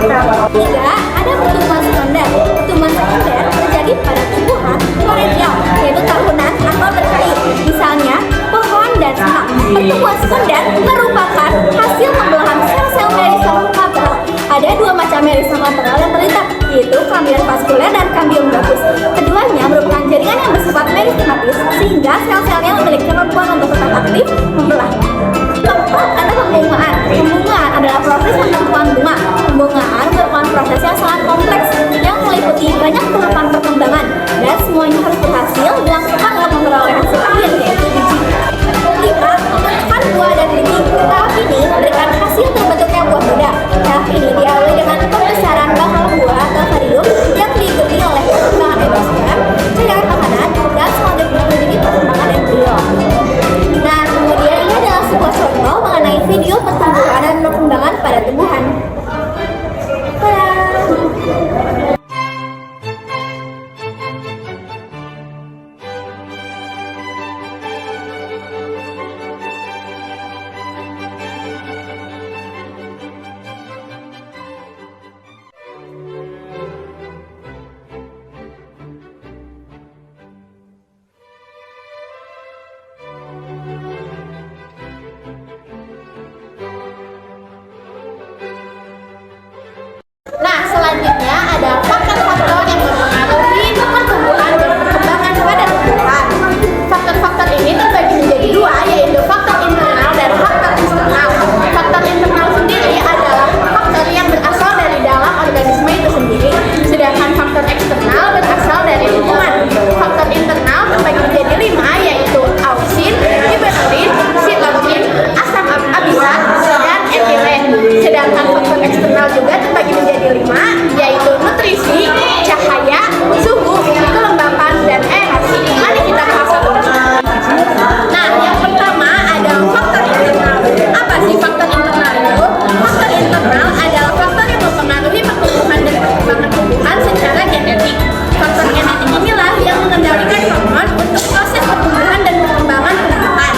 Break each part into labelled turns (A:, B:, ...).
A: Tiga, ada pertumbuhan sekunder. Pertumbuhan sekunder terjadi pada tumbuhan korendial, yaitu tahunan atau berkayu, misalnya pohon dan semak. Pertumbuhan sekunder merupakan hasil pembelahan sel-sel merisoma lateral. Ada dua macam merisoma lateral yang terlibat, yaitu kambium vaskuler dan kambium gavus. Keduanya merupakan jaringan yang bersifat meristematis, sehingga sel-selnya memiliki kemampuan untuk tetap aktif membelah. Keempat, ada pembungaan. Pembungaan adalah proses pembentukan bunga. Pembungaan merupakan proses yang sangat kompleks yang meliputi banyak tahapan perkembangan, dan semuanya harus berhasil dilakukan untuk memperoleh hasil akhir, yaitu biji. Kelima, pembentukan buah dan biji. Tahap ini memberikan hasil terbentuknya buah muda. Tahap ini diawali dengan pembesaran bakal buah atau stadium yang diikuti oleh perkembangan endosperm, cairan makanan, dan selanjutnya menjadi perkembangan embrio. Nah, kemudian ini adalah sebuah contoh mengenai video pertumbuhan dan perkembangan pada tumbuhan. Nah, selanjutnya ada faktor-faktor yang mempengaruhi pertumbuhan dan perkembangan pada tumbuhan. Faktor-faktor ini terbagi menjadi dua, yaitu faktor internal dan faktor eksternal. Faktor internal sendiri adalah faktor yang berasal dari dalam organisme itu sendiri, sedangkan faktor eksternal berasal dari lingkungan. Faktor internal terbagi menjadi lima, yaitu auksin, gibberellin, sitokin, asam abisat, dan etilen. Sedangkan faktor eksternal juga terbagi menjadi lima, yaitu nutrisi, cahaya, suhu, kelembapan, dan aerasi. Mari kita bahas satu persatu. Nah, yang pertama ada faktor internal. Apa sih faktor internal itu? Faktor internal adalah faktor yang mempengaruhi pertumbuhan dan perkembangan tumbuhan secara genetik. Faktor genetik inilah yang mengendalikan hormon untuk proses pertumbuhan dan perkembangan tumbuhan.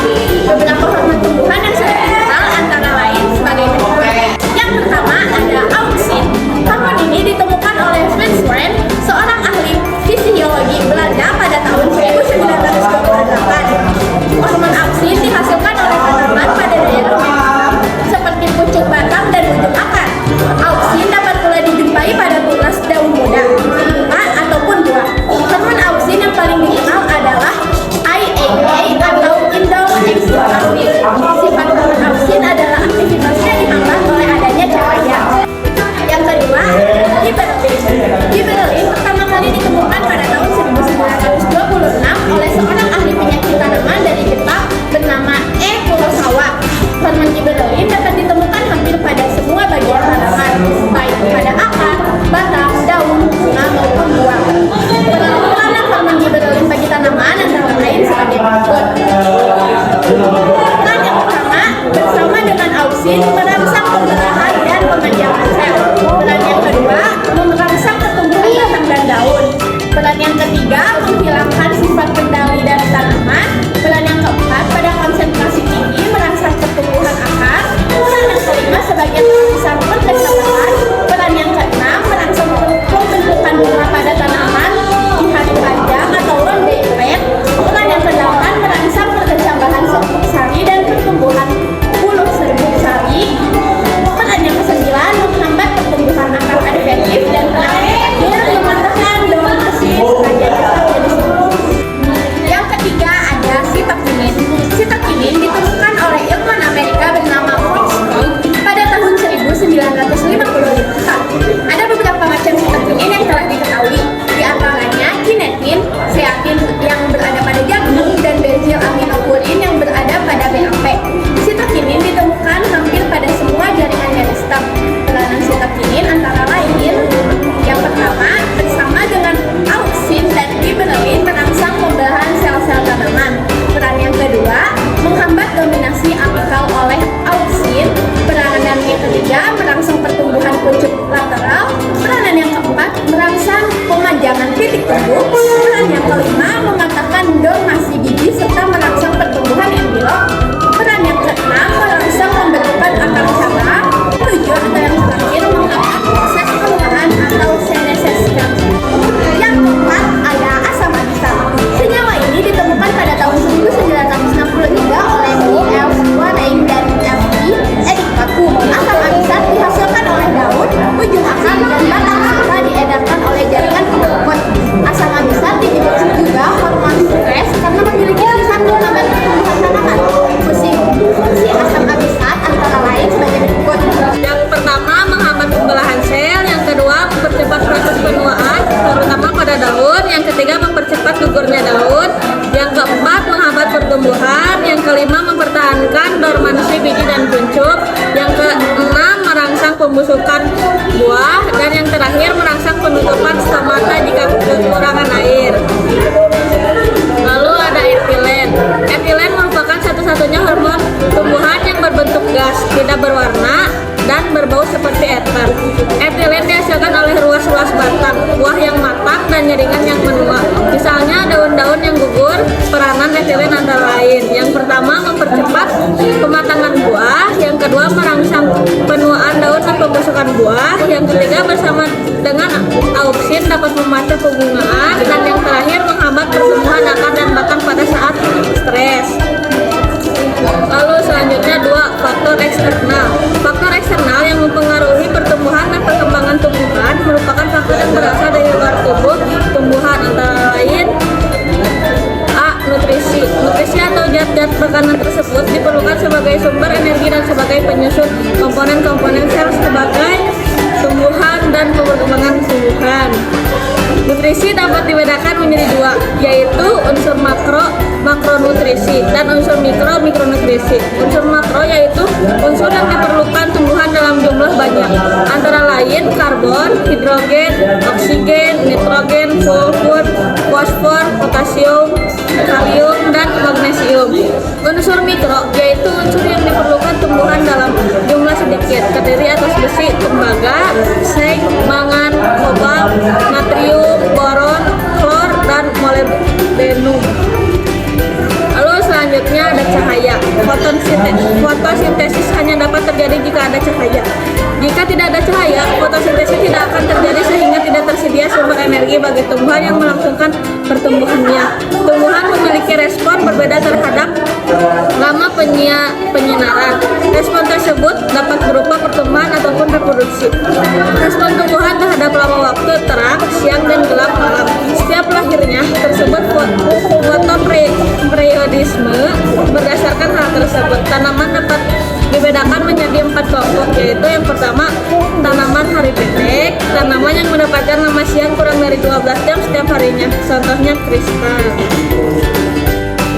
A: Beberapa hormon tumbuhan yang sudah dikenal antara lain sebagai berikut. Yang pertama ada auksin. Hormon ini ditemukan oleh Frits Wern, seorang ahli fisiologi Belanda pada tahun 1928. Hormon auksin dihasilkan oleh tanaman pada daerah maksimum seperti pucuk batang dan ujung akar. Auksin dapat pula dijumpai pada tunas daun muda, bunga ataupun buah. Hormon auksin yang paling dikenal adalah IAA atau indole exoactin. Sifat hormon auksin adalah aktivitasnya dihambat oleh adanya cahaya. Yang kedua, gibberellin. Gibberellin pertama kali ditemukan pada tahun 1926 oleh seorang ahli penyakit tanaman dari Jepang bernama E. Kurosawa. Hormon gibberellin dapat ditemukan hampir pada semua bagian tanaman, baik pada akar, batang, daun, bunga maupun buah. Peranan hormon gibberellin bagi tanaman antara lain sebagai berikut. Peran yang pertama, bersama dengan auksin merangsang pembelahan dan pemanjangan sel. Peran yang kedua, merangsang pertumbuhan batang dan daun. Peran yang ketiga, menghilangkan sifat kendali dari tanaman. Peran yang keempat, pada konsentrasi tinggi merangsang pertumbuhan akar. Peran yang kelima, sebagai penghabisan pengetahuan. Peran yang keenam,
B: pembusukan buah, dan yang terakhir merangsang penutupan stomata jika kekurangan air. Lalu ada etilen. Etilen merupakan satu-satunya hormon tumbuhan yang berbentuk gas, tidak berwarna, dan berbau seperti eter. Etilen dihasilkan oleh ruas-ruas batang buah yang matang dan jaringan yang menua. Misalnya daun-daun yang gugur. Peranan etilen antara lain: yang pertama, mempercepat pematangan buah; yang kedua, merangsang penuaan daun dan pembusukan buah; yang ketiga, bersama dengan auksin dapat memacu pembungaan; dan yang terakhir, menghambat pertumbuhan akar dan batang pada saat stres. Lalu selanjutnya 2, faktor eksternal. Faktor eksternal yang mempengaruhi pertumbuhan dan perkembangan tumbuhan merupakan faktor yang berasal dari luar tubuh tumbuhan, antara lain: A. Nutrisi. Nutrisi atau zat-zat makanan tersebut diperlukan sebagai sumber energi dan sebagai penyusun komponen-komponen sel sebagai tumbuhan dan perkembangan tumbuhan. Nutrisi dapat dibedakan menjadi 2, yaitu unsur makronutrisi dan unsur mikronutrisi. Unsur makro yaitu unsur yang diperlukan tumbuhan dalam jumlah banyak, antara lain karbon, hidrogen, oksigen, nitrogen, sulfur, fosfor, potasium, kalium, dan magnesium. Unsur mikro yaitu unsur yang diperlukan tumbuhan dalam jumlah sedikit, terdiri atas besi, tembaga, seng, mangan, kobalt, natrium, boron, klor, dan molybdenum. Lalu selanjutnya ada cahaya. Fotosintesis hanya dapat terjadi jika ada cahaya. Jika tidak ada cahaya, fotosintesis tidak akan terjadi sehingga tidak tersedia sumber energi bagi tumbuhan yang melangsungkan pertumbuhannya. Tumbuhan memiliki respon berbeda terhadap lama penyinaran. Respon tersebut dapat berupa pertumbuhan ataupun reproduksi. Respon tumbuhan terhadap lama waktu terang, siang, dan gelap malam. Setiap lahirnya tersebut fotoperiodisme. Berdasarkan hal tersebut, tanaman dapat dibedakan menjadi 4 kelompok, yaitu yang pertama, tanaman hari pendek, tanaman yang mendapatkan lama siang kurang dari 12 jam setiap harinya, contohnya kristal.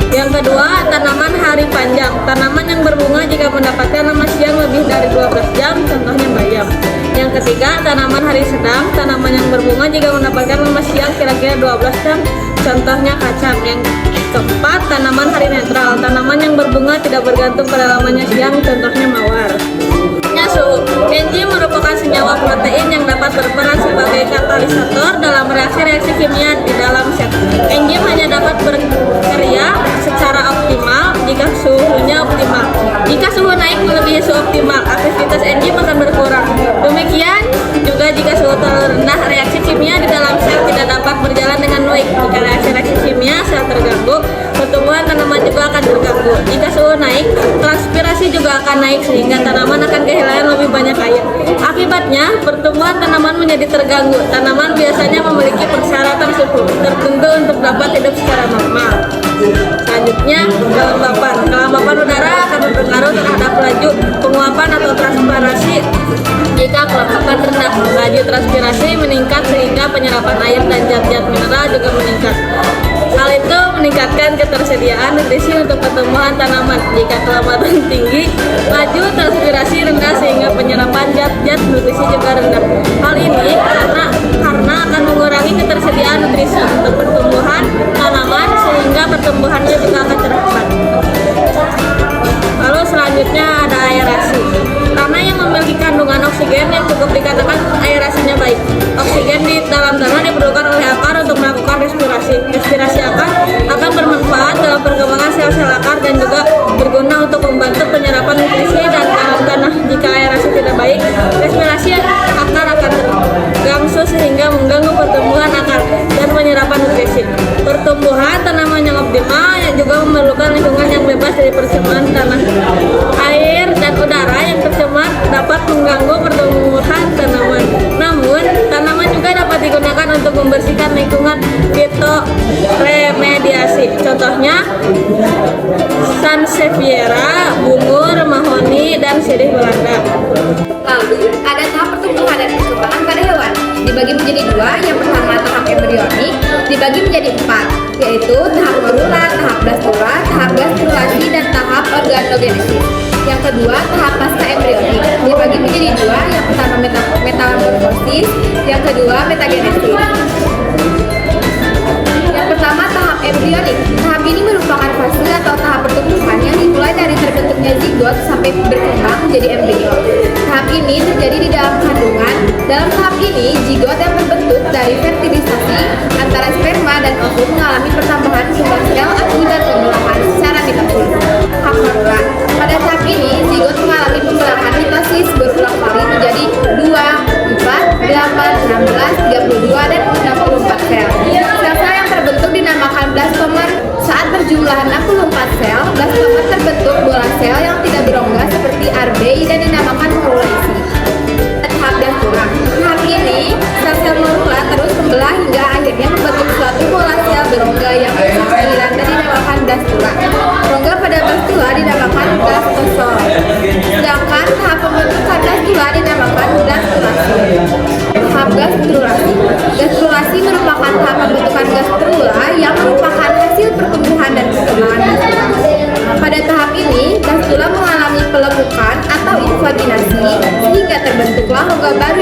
B: Yang kedua, tanaman hari panjang, tanaman yang berbunga jika mendapatkan lama siang lebih dari 12 jam, contohnya bayam. Yang ketiga, tanaman hari sedang, tanaman yang berbunga jika mendapatkan lama siang kira-kira 12 jam, contohnya kacang. Yang keempat, tanaman hari netral, tanaman yang berbunga tidak bergantung pada lamanya siang, contohnya mawar. Suhu. Enzim merupakan senyawa protein yang dapat berperan sebagai katalisator dalam reaksi-reaksi kimia di dalam sel. Enzim hanya dapat bekerja secara optimal jika suhunya optimal. Jika suhu naik melebihi suhu optimal, aktivitas enzim akan berkurang. Demikian juga jika suhu terlalu rendah, reaksi kimia di dalam sel tidak dapat berjalan dengan baik. Jika reaksi-reaksi kimia sel terganggu, pertumbuhan tanaman juga akan terganggu. Jika suhu naik, transpirasi juga akan naik sehingga tanaman akan kehilangan lebih banyak air. Akibatnya, pertumbuhan tanaman menjadi terganggu. Tanaman biasanya memiliki persyaratan suhu tertentu untuk dapat hidup secara normal. Selanjutnya, kelembapan. Kelembapan udara akan berpengaruh terhadap laju penguapan atau transpirasi. Jika kelembapan rendah, laju transpirasi meningkat sehingga penyerapan air dan zat-zat mineral juga meningkat. Hal itu meningkatkan ketersediaan nutrisi untuk pertumbuhan tanaman. Jika kelembapan tinggi, laju transpirasi rendah sehingga penyerapan zat-zat nutrisi juga rendah. Hal ini karena akan mengurangi ketersediaan nutrisi untuk pertumbuhan tanaman sehingga pertumbuhannya juga akan terhambat. Lalu selanjutnya ada aerasi. Tanah yang memiliki kandungan oksigen yang cukup dikatakan aerasinya baik. Oksigen di dalam tanah diperlukan oleh akar untuk melakukan respirasi. Respirasi akar akan bermanfaat dalam perkembangan sel-sel akar dan juga berguna untuk membantu penyerapan nutrisi dan dalam tanah. Jika aerasi tidak baik, respirasi akar akan terganggu sehingga mengganggu pertumbuhan akar dan penyerapan nutrisi. Pertumbuhan tanaman yang optimal yang juga memerlukan lingkungan yang bebas dari pencemaran tanah. Air dan udara yang tercemar dapat mengganggu pertumbuhan tanaman. Namun, tanaman juga dapat digunakan untuk membersihkan lingkungan fitoremediasi. Contohnya, Sansevieria, bungur, mahoni, dan sirih Belanda.
C: Lalu, ada tahap pertumbuhan dan perkembangan pada hewan. Dibagi menjadi 2, yang pertama tahap embrionik, dibagi menjadi 4. yaitu tahap morula, tahap blastula, tahap gastrulasi, dan tahap organogenesis. Yang kedua, tahap pasca embrionik. Dibagi menjadi dua, yang pertama metamorfosis, yang kedua metagenesis. Yang pertama, tahap embrionik. Tahap ini merupakan fase atau tahap pertumbuhan yang dimulai dari terbentuknya zigot sampai berkembang menjadi embrio. Tahap ini terjadi di dalam kandungan. Dalam tahap ini, zigot yang terbentuk dari fertilisasi antara sperma dan ovum mengalami pertambahan jumlah sel akibat pembelahan secara mitosis. Tahap morula. Pada tahap ini, zigot mengalami pembelahan mitosis berulang kali menjadi 2, 4, 8, 16, 32, dan 64 sel. Sel-sel yang terbentuk dinamakan blastomer. Saat berjumlah 64 sel, blastomer terbentuk bola sel yang tidak berongga seperti RBI dan dinamakan morulaisi. Tahap blastula. Tahap ini, sel-sel morula terus membelah hingga akhirnya membentuk suatu bola sel berongga yang bercairan dan dinamakan blastula. Rongga pada blastula dinamakan blastosol. Sedangkan tahap pembentukan blastula dinamakan blastulasi. Tahap gastrulasi. Gastrulasi merupakan tahap pembentukan gastrula yang merupakan hasil pertumbuhan dan perkembangan blastula. Pada tahap ini, blastula mengalami pelekukan atau invaginasi sehingga terbentuklah rongga baru